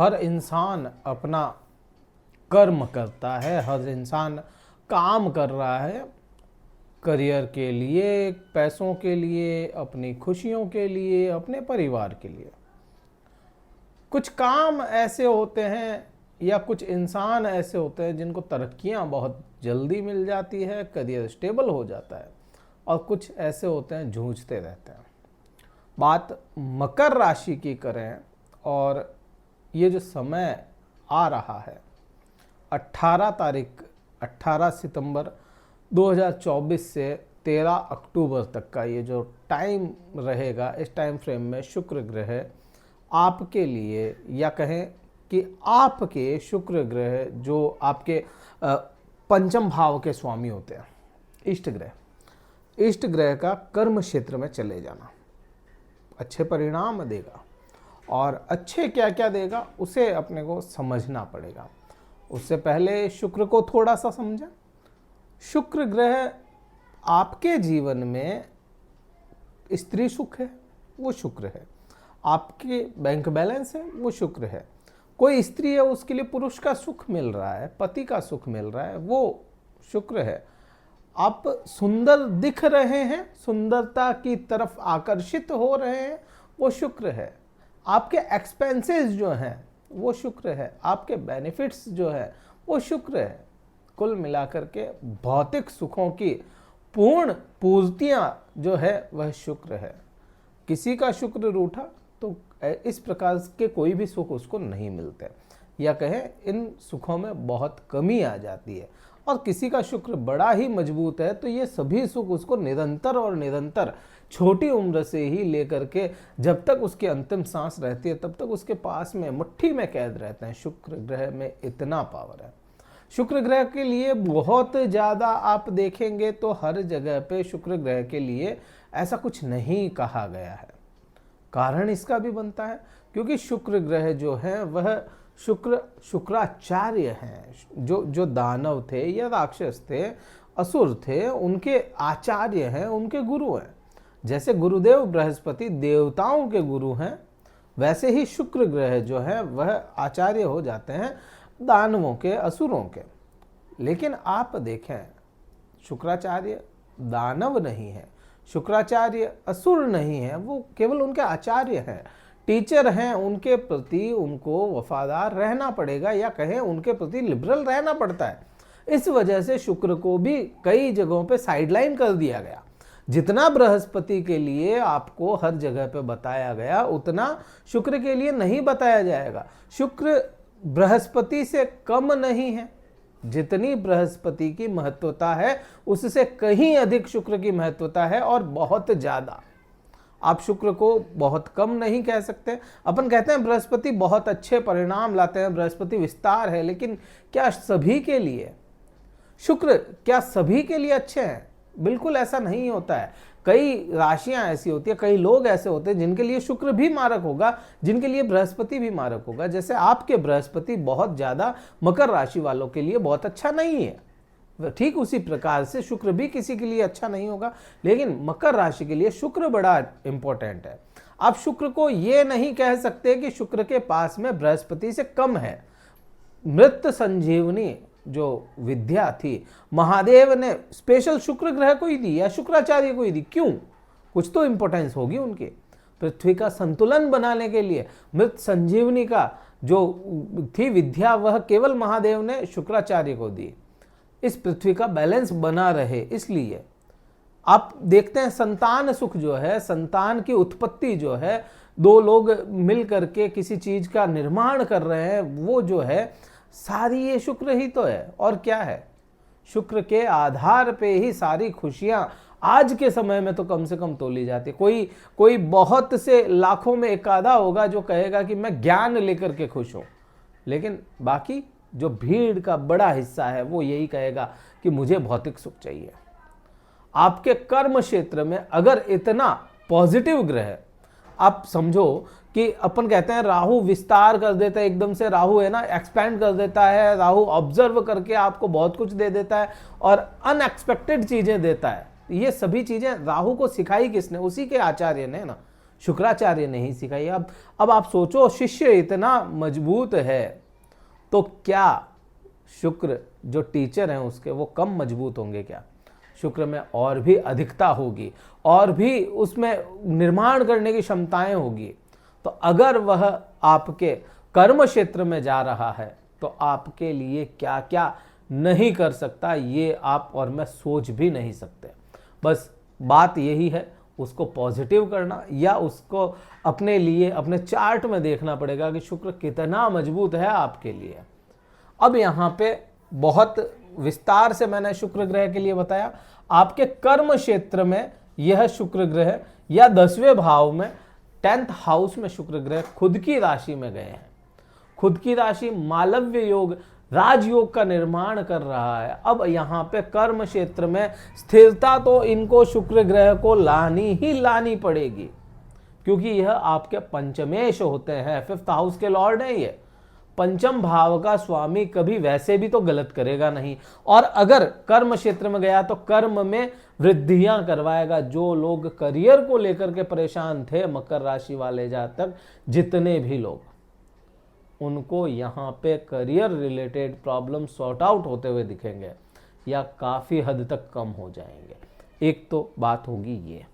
हर इंसान अपना कर्म करता है, हर इंसान काम कर रहा है करियर के लिए, पैसों के लिए, अपनी खुशियों के लिए, अपने परिवार के लिए। कुछ काम ऐसे होते हैं या कुछ इंसान ऐसे होते हैं जिनको तरक्कियां बहुत जल्दी मिल जाती है, करियर स्टेबल हो जाता है, और कुछ ऐसे होते हैं जूझते रहते हैं। बात मकर राशि की करें और ये जो समय आ रहा है 18 सितंबर 2024 से 13 अक्टूबर तक का ये जो टाइम रहेगा, इस टाइम फ्रेम में शुक्र ग्रह आपके लिए, या कहें कि आपके शुक्र ग्रह जो आपके पंचम भाव के स्वामी होते हैं, इष्ट ग्रह का कर्म क्षेत्र में चले जाना अच्छे परिणाम देगा। और अच्छे क्या क्या देगा उसे अपने को समझना पड़ेगा। उससे पहले शुक्र को थोड़ा सा समझें। शुक्र ग्रह आपके जीवन में स्त्री सुख है, वो शुक्र है। आपके बैंक बैलेंस है, वो शुक्र है। कोई स्त्री है, उसके लिए पुरुष का सुख मिल रहा है, पति का सुख मिल रहा है, वो शुक्र है। आप सुंदर दिख रहे हैं, सुंदरता की तरफ आकर्षित हो रहे हैं, वो शुक्र है। आपके एक्सपेंसेस जो हैं वो शुक्र है, आपके बेनिफिट्स जो है वो शुक्र है। कुल मिलाकर के भौतिक सुखों की पूर्ण पूर्तियां जो है वह शुक्र है। किसी का शुक्र रूठा तो इस प्रकार के कोई भी सुख उसको नहीं मिलते, या कहें इन सुखों में बहुत कमी आ जाती है। और किसी का शुक्र बड़ा ही मजबूत है तो ये सभी सुख उसको निरंतर और निरंतर छोटी उम्र से ही लेकर के जब तक उसकी अंतिम सांस रहती है तब तक उसके पास में मुट्ठी में कैद रहते हैं। शुक्र ग्रह में इतना पावर है। शुक्र ग्रह के लिए बहुत ज़्यादा आप देखेंगे तो हर जगह पे शुक्र ग्रह के लिए ऐसा कुछ नहीं कहा गया है। कारण इसका भी बनता है क्योंकि शुक्र ग्रह जो है वह शुक्राचार्य हैं। जो दानव थे या राक्षस थे, असुर थे, उनके आचार्य हैं, उनके गुरु हैं। जैसे गुरुदेव बृहस्पति देवताओं के गुरु हैं, वैसे ही शुक्र ग्रह जो है वह आचार्य हो जाते हैं दानवों के, असुरों के। लेकिन आप देखें, शुक्राचार्य दानव नहीं है, शुक्राचार्य असुर नहीं है, वो केवल उनके आचार्य हैं, टीचर हैं। उनके प्रति उनको वफादार रहना पड़ेगा, या कहें उनके प्रति लिबरल रहना पड़ता है। इस वजह से शुक्र को भी कई जगहों पे साइडलाइन कर दिया गया। जितना बृहस्पति के लिए आपको हर जगह पे बताया गया उतना शुक्र के लिए नहीं बताया जाएगा। शुक्र बृहस्पति से कम नहीं है। जितनी बृहस्पति की महत्वता है उससे कहीं अधिक शुक्र की महत्वता है, और बहुत ज्यादा। आप शुक्र को बहुत कम नहीं कह सकते। अपन कहते हैं बृहस्पति बहुत अच्छे परिणाम लाते हैं, बृहस्पति विस्तार है, लेकिन क्या सभी के लिए शुक्र, क्या सभी के लिए अच्छे हैं? बिल्कुल ऐसा नहीं होता है। कई राशियां ऐसी होती है, कई लोग ऐसे होते हैं जिनके लिए शुक्र भी मारक होगा, जिनके लिए बृहस्पति भी मारक होगा। जैसे आपके बृहस्पति बहुत ज्यादा मकर राशि वालों के लिए बहुत अच्छा नहीं है, ठीक उसी प्रकार से शुक्र भी किसी के लिए अच्छा नहीं होगा, लेकिन मकर राशि के लिए शुक्र बड़ा इंपॉर्टेंट है। आप शुक्र को ये नहीं कह सकते कि शुक्र के पास में बृहस्पति से कम है। मृत संजीवनी जो विद्या थी महादेव ने स्पेशल शुक्र ग्रह को ही दी या शुक्राचार्य को ही दी। क्यों? कुछ तो इंपॉर्टेंस होगी उनकी। पृथ्वी का संतुलन बनाने के लिए मृत संजीवनी का जो थी विद्या वह केवल महादेव ने शुक्राचार्य को दी। इस पृथ्वी का बैलेंस बना रहे, इसलिए आप देखते हैं संतान सुख जो है, संतान की उत्पत्ति जो है, दो लोग मिल करके किसी चीज का निर्माण कर रहे हैं, वो जो है सारी ये शुक्र ही तो है। और क्या है? शुक्र के आधार पे ही सारी खुशियां आज के समय में तो कम से कम तोली जाती है। कोई बहुत से लाखों में एक आधा होगा जो कहेगा कि मैं ज्ञान लेकर के खुश हूं, लेकिन बाकी जो भीड़ का बड़ा हिस्सा है वो यही कहेगा कि मुझे भौतिक सुख चाहिए। आपके कर्म क्षेत्र में अगर इतना पॉजिटिव ग्रह, आप समझो कि अपन कहते हैं राहु विस्तार कर देता है, एकदम से राहु है ना एक्सपैंड कर देता है, राहु ऑब्जर्व करके आपको बहुत कुछ दे देता है और अनएक्सपेक्टेड चीजें देता है। ये सभी चीजें राहु को सिखाई किसने? उसी के आचार्य ने ना, शुक्राचार्य ने ही सिखाई। अब आप सोचो, शिष्य इतना मजबूत है तो क्या शुक्र जो टीचर हैं उसके वो कम मजबूत होंगे क्या? शुक्र में और भी अधिकता होगी, और भी उसमें निर्माण करने की क्षमताएं होगी। तो अगर वह आपके कर्म क्षेत्र में जा रहा है तो आपके लिए क्या क्या नहीं कर सकता, ये आप और मैं सोच भी नहीं सकते। बस बात यही है, उसको पॉजिटिव करना, या उसको अपने लिए अपने चार्ट में देखना पड़ेगा कि शुक्र कितना मजबूत है आपके लिए। अब यहाँ पे बहुत विस्तार से मैंने शुक्र ग्रह के लिए बताया। आपके कर्म क्षेत्र में यह शुक्र ग्रह या 10वें भाव में 10th हाउस में शुक्र ग्रह खुद की राशि में गए हैं। खुद की राशि मालव्य योग, राजयोग का निर्माण कर रहा है। अब यहाँ पे कर्म क्षेत्र में स्थिरता तो इनको शुक्र ग्रह को लानी ही लानी पड़ेगी, क्योंकि यह आपके पंचमेश होते हैं, 5th हाउस के लॉर्ड है ये। पंचम भाव का स्वामी कभी वैसे भी तो गलत करेगा नहीं, और अगर कर्म क्षेत्र में गया तो कर्म में वृद्धियां करवाएगा। जो लोग करियर को लेकर के परेशान थे, मकर राशि वाले जातक जितने भी लोग, उनको यहाँ पे career related problem sort out होते हुए दिखेंगे या काफ़ी हद तक कम हो जाएंगे। एक तो बात होगी ये।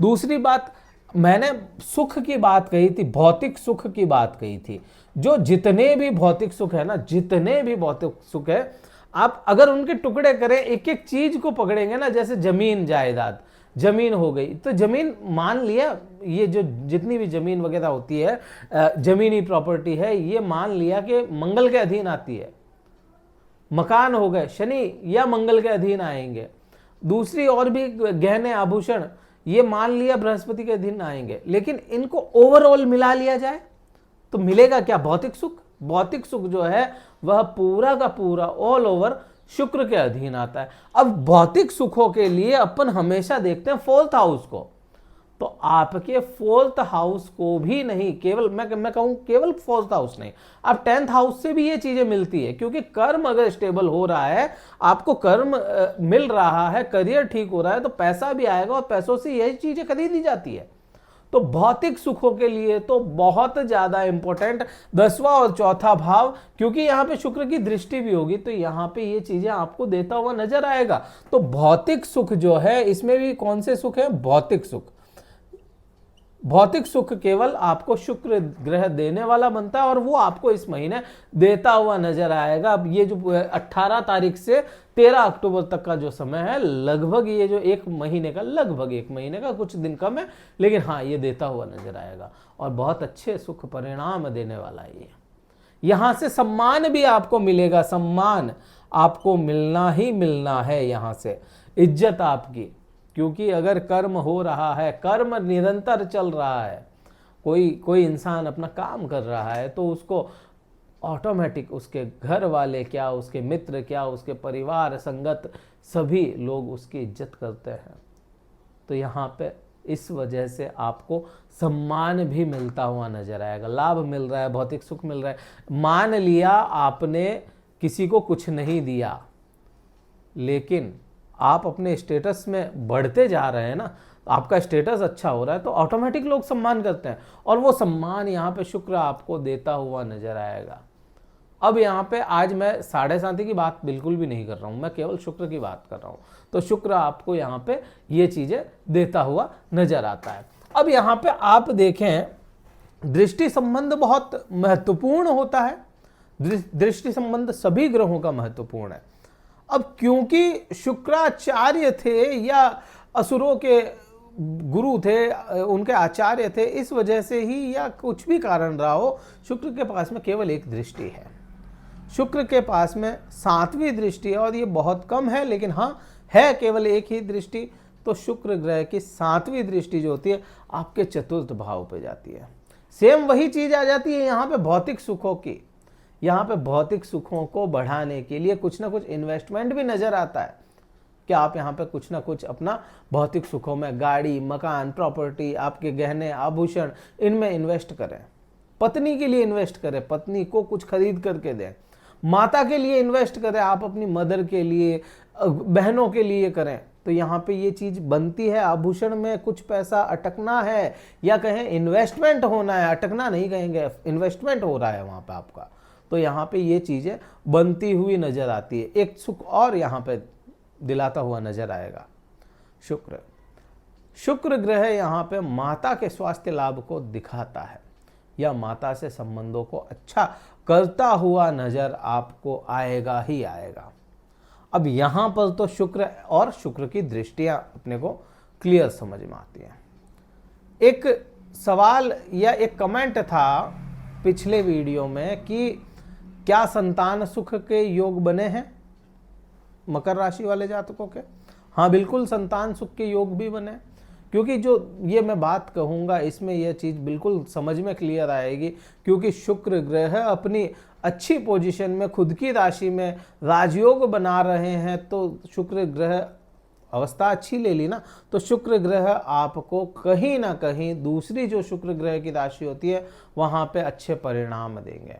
दूसरी बात, मैंने सुख की बात कही थी, भौतिक सुख की बात कही थी। जो जितने भी भौतिक सुख है ना, जितने भी भौतिक सुख है, आप अगर उनके टुकड़े करें, एक एक चीज को पकड़ेंगे ना, जैसे जमीन जायदाद, जमीन हो गई तो जमीन मान लिया, ये जो जितनी भी जमीन वगैरह होती है, जमीनी प्रॉपर्टी है, ये मान लिया कि मंगल के अधीन आती है। मकान हो गए, शनि या मंगल के अधीन आएंगे। दूसरी और भी गहने आभूषण, ये मान लिया बृहस्पति के अधीन आएंगे। लेकिन इनको ओवरऑल मिला लिया जाए तो मिलेगा क्या? भौतिक सुख। भौतिक सुख जो है वह पूरा का पूरा ऑल ओवर शुक्र के अधीन आता है। अब भौतिक सुखों के लिए अपन हमेशा देखते हैं 4th हाउस को, तो आपके 4th हाउस को भी नहीं, केवल मैं कहूं केवल 4th हाउस नहीं, अब 10th हाउस से भी ये चीजें मिलती है। क्योंकि कर्म अगर स्टेबल हो रहा है, आपको कर्म मिल रहा है, करियर ठीक हो रहा है, तो पैसा भी आएगा और पैसों से यही चीजें खरीदी जाती है। तो भौतिक सुखों के लिए तो बहुत ज्यादा इंपॉर्टेंट 10वां और 4था भाव, क्योंकि यहाँ पे शुक्र की दृष्टि भी होगी, तो यहाँ पे ये चीजें आपको देता हुआ नजर आएगा। तो भौतिक सुख जो है, इसमें भी कौन से सुख है? भौतिक सुख। भौतिक सुख केवल आपको शुक्र ग्रह देने वाला बनता है, और वो आपको इस महीने देता हुआ नजर आएगा। अब ये जो 18 तारीख से 13 अक्टूबर तक का जो समय है, लगभग ये जो एक महीने का, लगभग एक महीने का, कुछ दिन कम है, लेकिन हाँ ये देता हुआ नजर आएगा और बहुत अच्छे सुख परिणाम देने वाला है ये। यहां से सम्मान भी आपको मिलेगा, सम्मान आपको मिलना ही मिलना है यहां से, इज्जत आपकी। क्योंकि अगर कर्म हो रहा है, कर्म निरंतर चल रहा है, कोई इंसान अपना काम कर रहा है, तो उसको ऑटोमेटिक उसके घर वाले क्या, उसके मित्र क्या, उसके परिवार संगत सभी लोग उसकी इज्जत करते हैं। तो यहाँ पे इस वजह से आपको सम्मान भी मिलता हुआ नजर आएगा, लाभ मिल रहा है, भौतिक सुख मिल रहा है। मान लिया आपने किसी को कुछ नहीं दिया, लेकिन आप अपने स्टेटस में बढ़ते जा रहे हैं ना, आपका स्टेटस अच्छा हो रहा है, तो ऑटोमेटिक लोग सम्मान करते हैं, और वो सम्मान यहाँ पे शुक्र आपको देता हुआ नजर आएगा। अब यहाँ पे आज मैं साढ़े साथी की बात बिल्कुल भी नहीं कर रहा हूँ, मैं केवल शुक्र की बात कर रहा हूँ। तो शुक्र आपको यहाँ पे ये चीजें देता हुआ नजर आता है। अब यहाँ पे आप देखें, दृष्टि संबंध बहुत महत्वपूर्ण होता है। दृष्टि संबंध सभी ग्रहों का महत्वपूर्ण है। अब क्योंकि शुक्राचार्य थे या असुरों के गुरु थे, उनके आचार्य थे, इस वजह से ही या कुछ भी कारण रहा हो, शुक्र के पास में केवल एक दृष्टि है। शुक्र के पास में 7वीं दृष्टि है, और ये बहुत कम है, लेकिन हाँ है केवल एक ही दृष्टि। तो शुक्र ग्रह की 7वीं दृष्टि जो होती है आपके 4th भाव पे जाती है। सेम वही चीज आ जाती है यहाँ पे भौतिक सुखों की। यहाँ पे भौतिक सुखों को बढ़ाने के लिए कुछ ना कुछ इन्वेस्टमेंट भी नजर आता है कि आप यहाँ पे कुछ ना कुछ अपना भौतिक सुखों में, गाड़ी, मकान, प्रॉपर्टी, आपके गहने आभूषण, इनमें इन्वेस्ट करें। पत्नी के लिए इन्वेस्ट करें, पत्नी को कुछ खरीद करके दें। माता के लिए इन्वेस्ट करें, आप अपनी मदर के लिए, बहनों के लिए करें। तो यहाँ पे ये चीज बनती है। आभूषण में कुछ पैसा अटकना है, या कहें इन्वेस्टमेंट होना है, अटकना नहीं कहेंगे, इन्वेस्टमेंट हो रहा है वहां पे आपका, तो यहाँ पे ये चीजें बनती हुई नजर आती है। एक सुख और यहाँ पे दिलाता हुआ नजर आएगा शुक्र। शुक्र ग्रह यहाँ पे माता के स्वास्थ्य लाभ को दिखाता है, या माता से संबंधों को अच्छा करता हुआ नजर आपको आएगा ही आएगा। अब यहां पर तो शुक्र और शुक्र की दृष्टियां अपने को क्लियर समझ में आती हैं। एक सवाल या एक कमेंट था पिछले वीडियो में कि क्या संतान सुख के योग बने हैं मकर राशि वाले जातकों के? हाँ बिल्कुल, संतान सुख के योग भी बने, क्योंकि जो ये मैं बात कहूँगा इसमें यह चीज़ बिल्कुल समझ में क्लियर आएगी, क्योंकि शुक्र ग्रह अपनी अच्छी पोजीशन में खुद की राशि में राजयोग बना रहे हैं। तो शुक्र ग्रह अवस्था अच्छी ले ली ना, तो शुक्र ग्रह आपको कहीं ना कहीं दूसरी जो शुक्र ग्रह की राशि होती है वहाँ पे अच्छे परिणाम देंगे।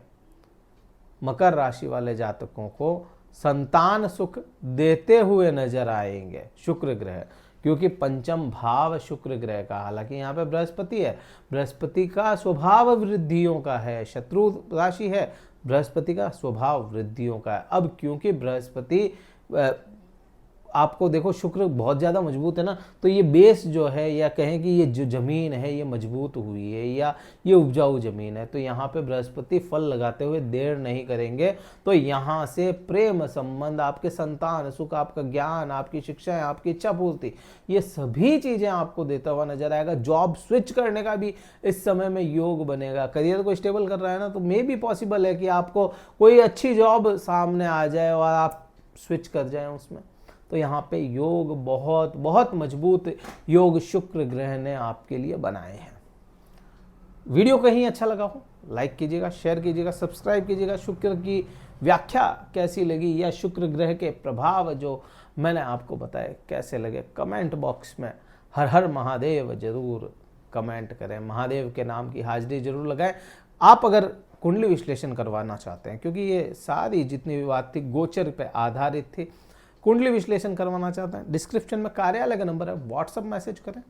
मकर राशि वाले जातकों को संतान सुख देते हुए नजर आएंगे शुक्र ग्रह, क्योंकि पंचम भाव शुक्र ग्रह का, हालांकि यहाँ पे बृहस्पति है, बृहस्पति का स्वभाव वृद्धियों का है, शत्रु राशि है, बृहस्पति का स्वभाव वृद्धियों का है। अब क्योंकि बृहस्पति आपको देखो शुक्र बहुत ज़्यादा मजबूत है ना, तो ये बेस जो है, या कहें कि ये जो ज़मीन है ये मजबूत हुई है, या ये उपजाऊ ज़मीन है, तो यहाँ पे बृहस्पति फल लगाते हुए देर नहीं करेंगे। तो यहाँ से प्रेम संबंध, आपके संतान सुख, आपका ज्ञान, आपकी शिक्षाएं, आपकी इच्छा पूर्ति, ये सभी चीज़ें आपको देता हुआ नजर आएगा। जॉब स्विच करने का भी इस समय में योग बनेगा। करियर को स्टेबल कर रहा है ना, तो मे भी पॉसिबल है कि आपको कोई अच्छी जॉब सामने आ जाए और आप स्विच कर जाएं उसमें। तो यहाँ पे योग बहुत बहुत मजबूत योग शुक्र ग्रह ने आपके लिए बनाए हैं। वीडियो कहीं अच्छा लगा हो लाइक कीजिएगा, शेयर कीजिएगा, सब्सक्राइब कीजिएगा। शुक्र की व्याख्या कैसी लगी या शुक्र ग्रह के प्रभाव जो मैंने आपको बताए कैसे लगे, कमेंट बॉक्स में हर हर महादेव जरूर कमेंट करें, महादेव के नाम की हाजिरी जरूर लगाएं। आप अगर कुंडली विश्लेषण करवाना चाहते हैं, क्योंकि ये सारी जितनी भी बात थी गोचर पे आधारित थी, कुंडली विश्लेषण करवाना चाहते हैं, डिस्क्रिप्शन में कार्यालय का नंबर है, व्हाट्सएप मैसेज करें,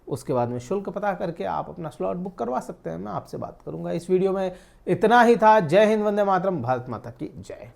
उसके बाद में शुल्क पता करके आप अपना स्लॉट बुक करवा सकते हैं। मैं आपसे बात करूंगा। इस वीडियो में इतना ही था। जय हिंद, वंदे मातरम, भारत माता की जय।